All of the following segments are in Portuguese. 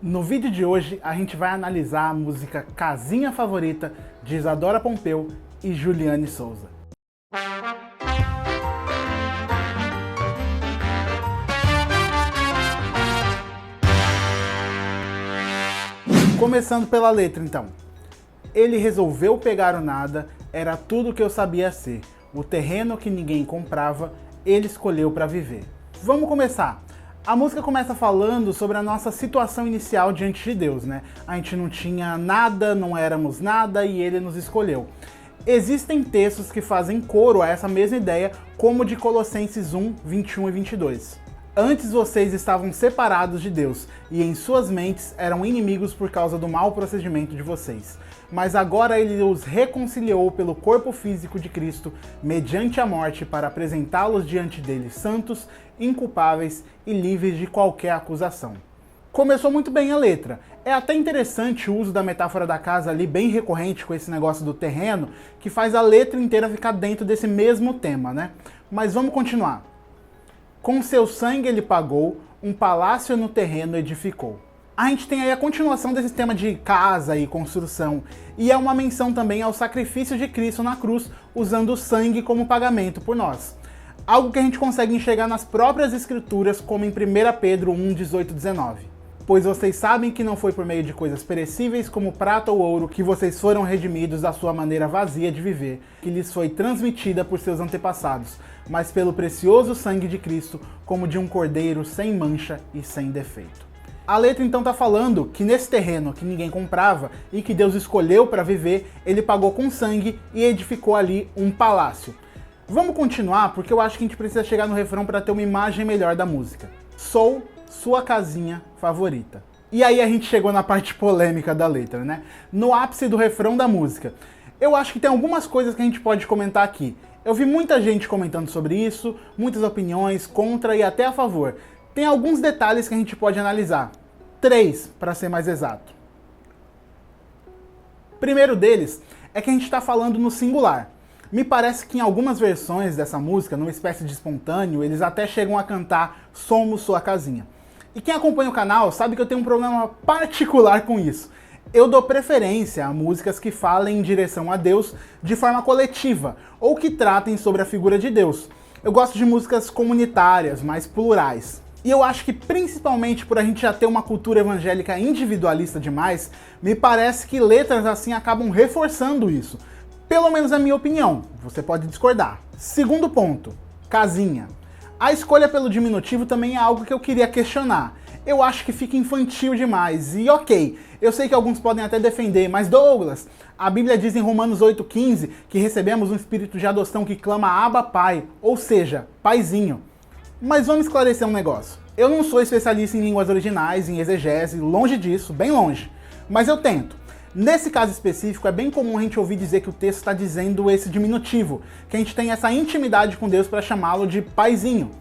No vídeo de hoje, a gente vai analisar a música Casinha Favorita, de Isadora Pompeu e Juliane Souza. Começando pela letra, então. Ele resolveu pegar o nada, era tudo que eu sabia ser. O terreno que ninguém comprava, ele escolheu para viver. Vamos começar. A música começa falando sobre a nossa situação inicial diante de Deus, né? A gente não tinha nada, não éramos nada e Ele nos escolheu. Existem textos que fazem coro a essa mesma ideia, como o de Colossenses 1, 21 e 22. Antes vocês estavam separados de Deus, e em suas mentes eram inimigos por causa do mau procedimento de vocês. Mas agora ele os reconciliou pelo corpo físico de Cristo, mediante a morte, para apresentá-los diante dele santos, inculpáveis e livres de qualquer acusação. Começou muito bem a letra. É até interessante o uso da metáfora da casa ali, bem recorrente com esse negócio do terreno, que faz a letra inteira ficar dentro desse mesmo tema, né? Mas vamos continuar. Com seu sangue ele pagou, um palácio no terreno edificou. A gente tem aí a continuação desse tema de casa e construção, e é uma menção também ao sacrifício de Cristo na cruz, usando o sangue como pagamento por nós. Algo que a gente consegue enxergar nas próprias escrituras, como em 1 Pedro 1, 18 e 19. Pois vocês sabem que não foi por meio de coisas perecíveis como prata ou ouro que vocês foram redimidos da sua maneira vazia de viver, que lhes foi transmitida por seus antepassados, mas pelo precioso sangue de Cristo, como de um cordeiro sem mancha e sem defeito. A letra então está falando que nesse terreno que ninguém comprava e que Deus escolheu para viver, ele pagou com sangue e edificou ali um palácio. Vamos continuar porque eu acho que a gente precisa chegar no refrão para ter uma imagem melhor da música. Sou sua casinha favorita. E aí a gente chegou na parte polêmica da letra, né? No ápice do refrão da música. Eu acho que tem algumas coisas que a gente pode comentar aqui. Eu vi muita gente comentando sobre isso, muitas opiniões contra e até a favor. Tem alguns detalhes que a gente pode analisar. 3, para ser mais exato. Primeiro deles é que a gente está falando no singular. Me parece que em algumas versões dessa música, numa espécie de espontâneo, eles até chegam a cantar Somos Sua Casinha. E quem acompanha o canal sabe que eu tenho um problema particular com isso. Eu dou preferência a músicas que falem em direção a Deus de forma coletiva, ou que tratem sobre a figura de Deus. Eu gosto de músicas comunitárias, mais plurais. E eu acho que principalmente por a gente já ter uma cultura evangélica individualista demais, me parece que letras assim acabam reforçando isso. Pelo menos na minha opinião, você pode discordar. Segundo ponto, casinha. A escolha pelo diminutivo também é algo que eu queria questionar. Eu acho que fica infantil demais, e ok, eu sei que alguns podem até defender, mas Douglas, a Bíblia diz em Romanos 8,15 que recebemos um espírito de adoção que clama Abba Pai, ou seja, paizinho. Mas vamos esclarecer um negócio. Eu não sou especialista em línguas originais, em exegese, longe disso, bem longe. Mas eu tento. Nesse caso específico, é bem comum a gente ouvir dizer que o texto está dizendo esse diminutivo, que a gente tem essa intimidade com Deus para chamá-lo de paizinho.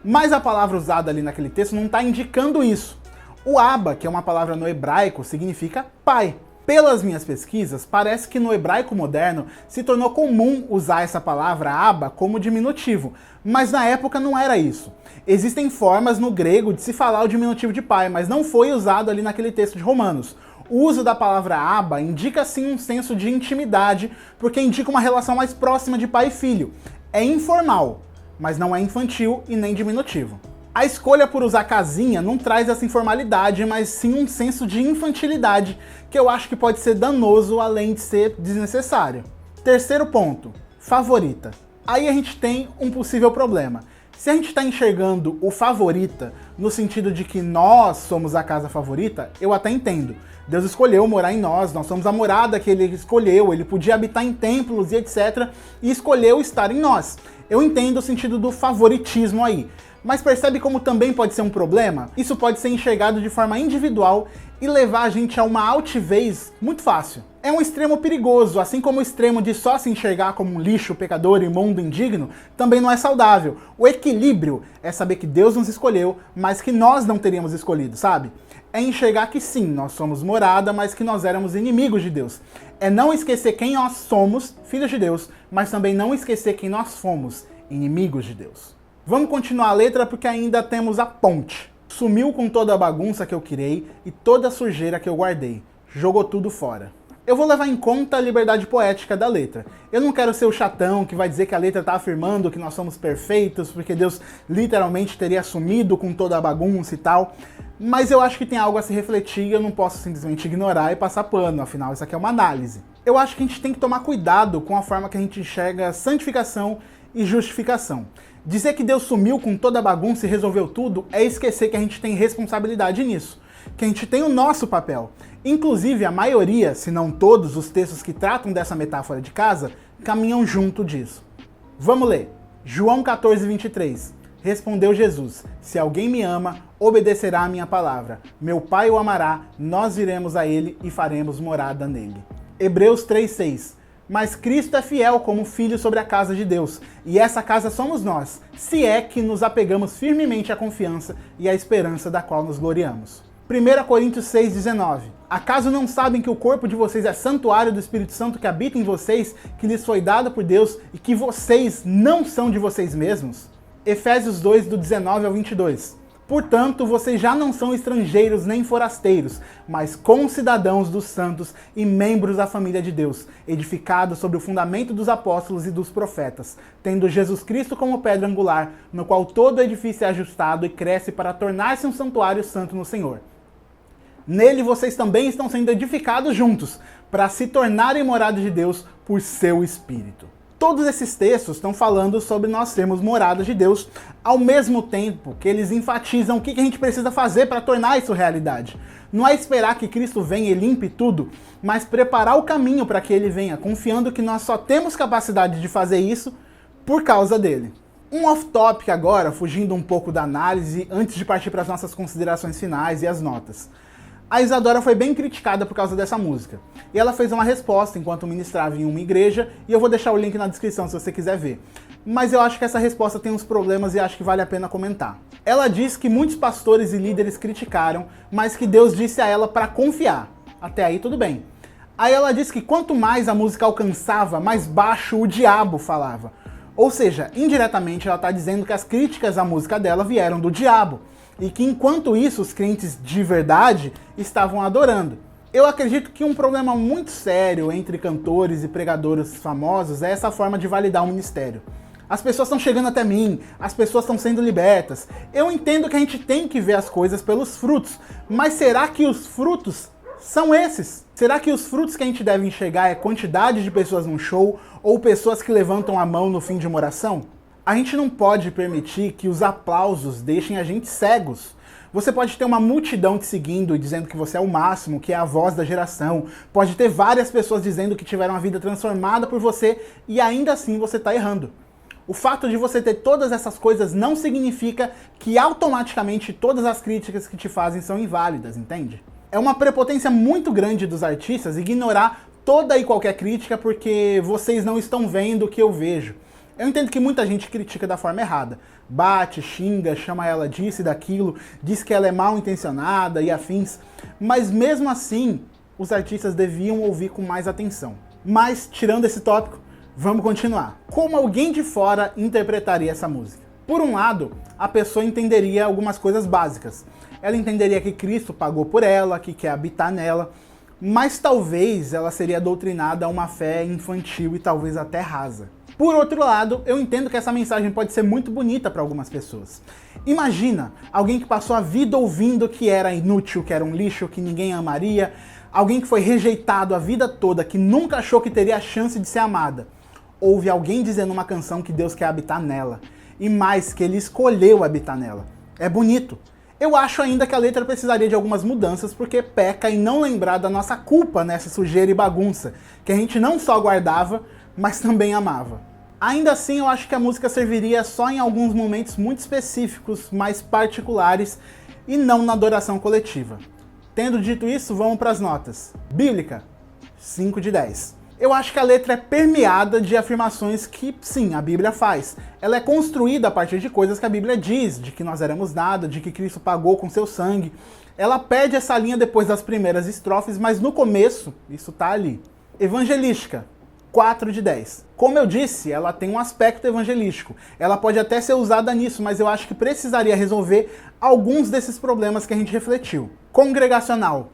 Mas a palavra usada ali naquele texto não está indicando isso. O Abba, que é uma palavra no hebraico, significa pai. Pelas minhas pesquisas, parece que no hebraico moderno se tornou comum usar essa palavra Abba como diminutivo, mas na época não era isso. Existem formas no grego de se falar o diminutivo de pai, mas não foi usado ali naquele texto de Romanos. O uso da palavra Abba indica sim um senso de intimidade, porque indica uma relação mais próxima de pai e filho. É informal, mas não é infantil e nem diminutivo. A escolha por usar casinha não traz essa informalidade, mas sim um senso de infantilidade, que eu acho que pode ser danoso, além de ser desnecessário. Terceiro ponto, favorita. Aí a gente tem um possível problema. Se a gente está enxergando o favorita no sentido de que nós somos a casa favorita, eu até entendo. Deus escolheu morar em nós somos a morada que ele escolheu, ele podia habitar em templos e etc, e escolheu estar em nós. Eu entendo o sentido do favoritismo aí. Mas percebe como também pode ser um problema? Isso pode ser enxergado de forma individual e levar a gente a uma altivez muito fácil. É um extremo perigoso, assim como o extremo de só se enxergar como um lixo, pecador, imundo, indigno, também não é saudável. O equilíbrio é saber que Deus nos escolheu, mas que nós não teríamos escolhido, sabe? É enxergar que sim, nós somos morada, mas que nós éramos inimigos de Deus. É não esquecer quem nós somos, filhos de Deus, mas também não esquecer quem nós fomos, inimigos de Deus. Vamos continuar a letra porque ainda temos a ponte. Sumiu com toda a bagunça que eu criei e toda a sujeira que eu guardei. Jogou tudo fora. Eu vou levar em conta a liberdade poética da letra. Eu não quero ser o chatão que vai dizer que a letra está afirmando que nós somos perfeitos, porque Deus literalmente teria sumido com toda a bagunça e tal. Mas eu acho que tem algo a se refletir e eu não posso simplesmente ignorar e passar pano, afinal isso aqui é uma análise. Eu acho que a gente tem que tomar cuidado com a forma que a gente enxerga santificação e justificação. Dizer que Deus sumiu com toda a bagunça e resolveu tudo é esquecer que a gente tem responsabilidade nisso, que a gente tem o nosso papel. Inclusive, a maioria, se não todos, os textos que tratam dessa metáfora de casa, caminham junto disso. Vamos ler. João 14, 23. Respondeu Jesus: se alguém me ama, obedecerá a minha palavra. Meu Pai o amará, nós iremos a ele e faremos morada nele. Hebreus 3, 6. Mas Cristo é fiel como filho sobre a casa de Deus, e essa casa somos nós, se é que nos apegamos firmemente à confiança e à esperança da qual nos gloriamos. 1 Coríntios 6, 19. Acaso não sabem que o corpo de vocês é santuário do Espírito Santo que habita em vocês, que lhes foi dado por Deus, e que vocês não são de vocês mesmos? Efésios 2, do 19 ao 22. Portanto, vocês já não são estrangeiros nem forasteiros, mas concidadãos dos santos e membros da família de Deus, edificados sobre o fundamento dos apóstolos e dos profetas, tendo Jesus Cristo como pedra angular, no qual todo o edifício é ajustado e cresce para tornar-se um santuário santo no Senhor. Nele vocês também estão sendo edificados juntos, para se tornarem morada de Deus por seu Espírito. Todos esses textos estão falando sobre nós sermos moradas de Deus, ao mesmo tempo que eles enfatizam o que a gente precisa fazer para tornar isso realidade. Não é esperar que Cristo venha e limpe tudo, mas preparar o caminho para que ele venha, confiando que nós só temos capacidade de fazer isso por causa dele. Um off-topic agora, fugindo um pouco da análise, antes de partir para as nossas considerações finais e as notas. A Isadora foi bem criticada por causa dessa música. E ela fez uma resposta enquanto ministrava em uma igreja, e eu vou deixar o link na descrição se você quiser ver. Mas eu acho que essa resposta tem uns problemas e acho que vale a pena comentar. Ela diz que muitos pastores e líderes criticaram, mas que Deus disse a ela para confiar. Até aí tudo bem. Aí ela diz que quanto mais a música alcançava, mais baixo o diabo falava. Ou seja, indiretamente ela está dizendo que as críticas à música dela vieram do diabo. E que enquanto isso os crentes de verdade estavam adorando. Eu acredito que um problema muito sério entre cantores e pregadores famosos é essa forma de validar o ministério. As pessoas estão chegando até mim, as pessoas estão sendo libertas. Eu entendo que a gente tem que ver as coisas pelos frutos, mas será que os frutos são esses? Será que os frutos que a gente deve enxergar é quantidade de pessoas num show ou pessoas que levantam a mão no fim de uma oração? A gente não pode permitir que os aplausos deixem a gente cegos. Você pode ter uma multidão te seguindo e dizendo que você é o máximo, que é a voz da geração. Pode ter várias pessoas dizendo que tiveram a vida transformada por você e ainda assim você está errando. O fato de você ter todas essas coisas não significa que automaticamente todas as críticas que te fazem são inválidas, entende? É uma prepotência muito grande dos artistas ignorar toda e qualquer crítica porque vocês não estão vendo o que eu vejo. Eu entendo que muita gente critica da forma errada. Bate, xinga, chama ela disso e daquilo, diz que ela é mal intencionada e afins. Mas mesmo assim, os artistas deviam ouvir com mais atenção. Mas, tirando esse tópico, vamos continuar. Como alguém de fora interpretaria essa música? Por um lado, a pessoa entenderia algumas coisas básicas. Ela entenderia que Cristo pagou por ela, que quer habitar nela, mas talvez ela seria doutrinada a uma fé infantil e talvez até rasa. Por outro lado, eu entendo que essa mensagem pode ser muito bonita para algumas pessoas. Imagina alguém que passou a vida ouvindo que era inútil, que era um lixo, que ninguém amaria, alguém que foi rejeitado a vida toda, que nunca achou que teria a chance de ser amada. Ouve alguém dizendo uma canção que Deus quer habitar nela, e mais, que ele escolheu habitar nela. É bonito. Eu acho ainda que a letra precisaria de algumas mudanças, porque peca em não lembrar da nossa culpa nessa sujeira e bagunça, que a gente não só guardava, mas também amava. Ainda assim, eu acho que a música serviria só em alguns momentos muito específicos, mais particulares, e não na adoração coletiva. Tendo dito isso, vamos para as notas. Bíblica, 5 de 10. Eu acho que a letra é permeada de afirmações que, sim, a Bíblia faz. Ela é construída a partir de coisas que a Bíblia diz, de que nós éramos nada, de que Cristo pagou com seu sangue. Ela perde essa linha depois das primeiras estrofes, mas no começo, isso tá ali. Evangelística, 4 de 10. Como eu disse, ela tem um aspecto evangelístico. Ela pode até ser usada nisso, mas eu acho que precisaria resolver alguns desses problemas que a gente refletiu. Congregacional,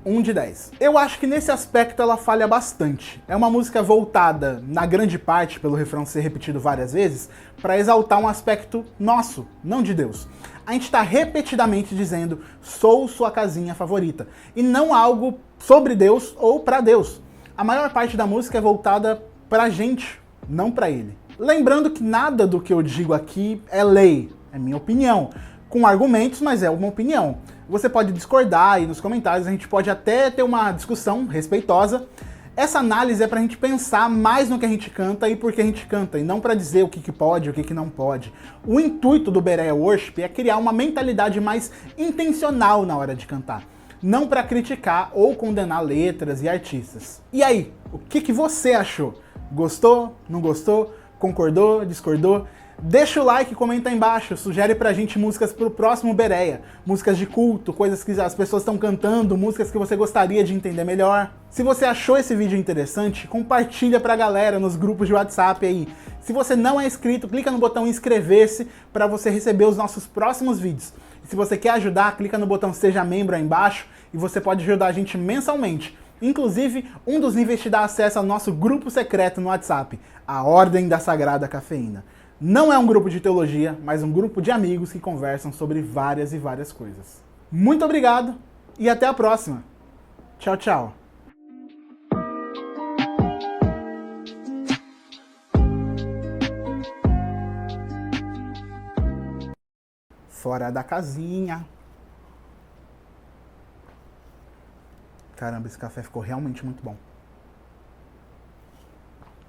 1 de 10. Eu acho que nesse aspecto ela falha bastante. É uma música voltada, na grande parte, pelo refrão ser repetido várias vezes, para exaltar um aspecto nosso, não de Deus. A gente está repetidamente dizendo, sou sua casinha favorita, e não algo sobre Deus ou para Deus. A maior parte da música é voltada pra gente, não pra ele. Lembrando que nada do que eu digo aqui é lei, é minha opinião. Com argumentos, mas é uma opinião. Você pode discordar aí nos comentários, a gente pode até ter uma discussão respeitosa. Essa análise é pra gente pensar mais no que a gente canta e por que a gente canta, e não pra dizer o que pode e o que não pode. O intuito do Bereia Worship é criar uma mentalidade mais intencional na hora de cantar. Não para criticar ou condenar letras e artistas. E aí, o que você achou? Gostou? Não gostou? Concordou? Discordou? Deixa o like e comenta aí embaixo, sugere pra gente músicas pro próximo Bereia, músicas de culto, coisas que as pessoas estão cantando, músicas que você gostaria de entender melhor. Se você achou esse vídeo interessante, compartilha pra galera nos grupos de WhatsApp aí. Se você não é inscrito, clica no botão inscrever-se para você receber os nossos próximos vídeos. E se você quer ajudar, clica no botão seja membro aí embaixo e você pode ajudar a gente mensalmente. Inclusive, um dos níveis te dá acesso ao nosso grupo secreto no WhatsApp, a Ordem da Sagrada Cafeína. Não é um grupo de teologia, mas um grupo de amigos que conversam sobre várias e várias coisas. Muito obrigado e até a próxima. Tchau, tchau. Fora da casinha. Caramba, esse café ficou realmente muito bom.